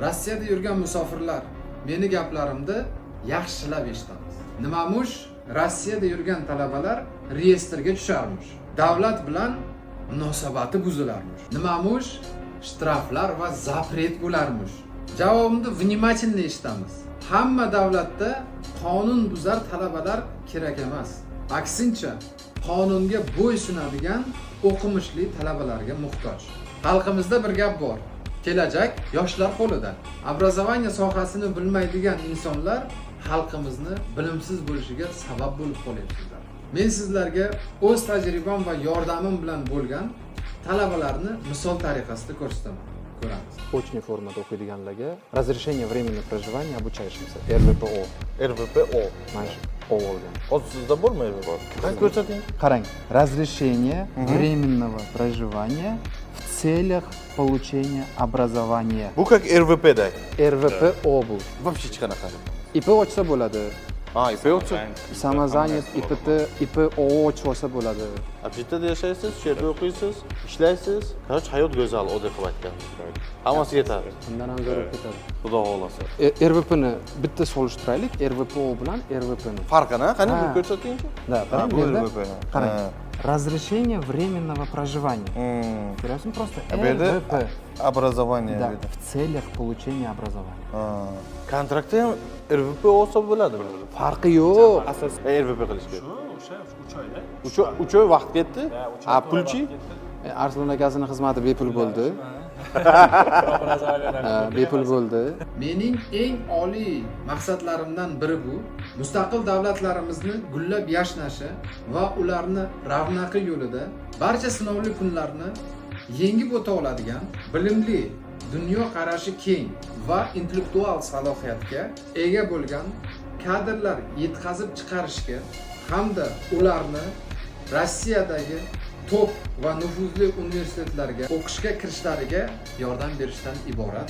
Rossiyada yurgan musofirlar meni gaplarimni yaxshilab eshitamiz. Nimamush Rossiyada yurgan talabalar reyestrga tusharmish. Davlat bilan munosabati buzilarmish. Nimamush shtraflar va zapret bo'larmish. Javobimni vнимательно eshitamiz. Hamma davlatda qonun buzar talabalar kerak emas. Aksincha, qonunga bo'ysunadigan o'qimishli talabalarga muhtoj. Xalqimizda bir gap bor. Kelajak yoshlar qo'lida. Obrazovaniya sohasini bilmaydigan insonlar xalqimizni bilimsiz bo'lishiga sabab bo'lib qolyapsizlar. Men sizlarga o'z tajribam va yordamim bilan bo'lgan talabalarni misol tariqasida ko'rsataman. Ko'ramiz. Очный формада o'qiydiganlarga разрешение временного проживания обучающимся RVPO. RVPO. Mana shu O bo'lgan. Hozir sizda bormi RVPO? Qani ko'rsating. Qarang, разрешение временного проживания в целях получения образования. Bu как RVP'da. RVPO bu. Вообще hech qanaqa. IP ochsa bo'ladi. Ha, IP o'tsa. Самозанят, IPO ochsa bo'ladi. Apchetada yashaysiz, shu yerda o'qiysiz, ishlaysiz. Короче, hayot go'zal, oddiy qilib aytgan. Hammasi yetadi. Undan ham zo'r ketadi. Xudo xohlasa. RVP ni bitta solishtiraylik, RVPO bilan RVP ni. Farqini qani bir ko'rsatingchi? Da, qarang, bu yerda. RVP. Qarang. Разрешение временного проживания. Ko'ryapsizmi? Просто Bu yerda RVP. образование Да, dedi. в целях получения образования. Kontraktda ham RVP olsa bo'ladimi? Farqi yo'q. Asos RVP qilish kerak. O'sha 3 oyda. 3 oy vaqt ketdi. A pulchi? Arslon akasining xizmati bepul bo'ldi. Bepul bo'ldi. Mening eng oliy maqsadlarimdan biri bu mustaqil davlatlarimizni gullab yashnashi va ularni ravnaqi yo'lida barcha sinovli kunlarni yengib o'ta oladigan bilimli, dunyo qarashi keng va intellektual salohiyatga ega bo'lgan kadrlar yetkazib chiqarishga hamda ularni Rossiyadagi top va nufuzli universitetlarga o'qishga kirishlariga yordam berishdan iborat.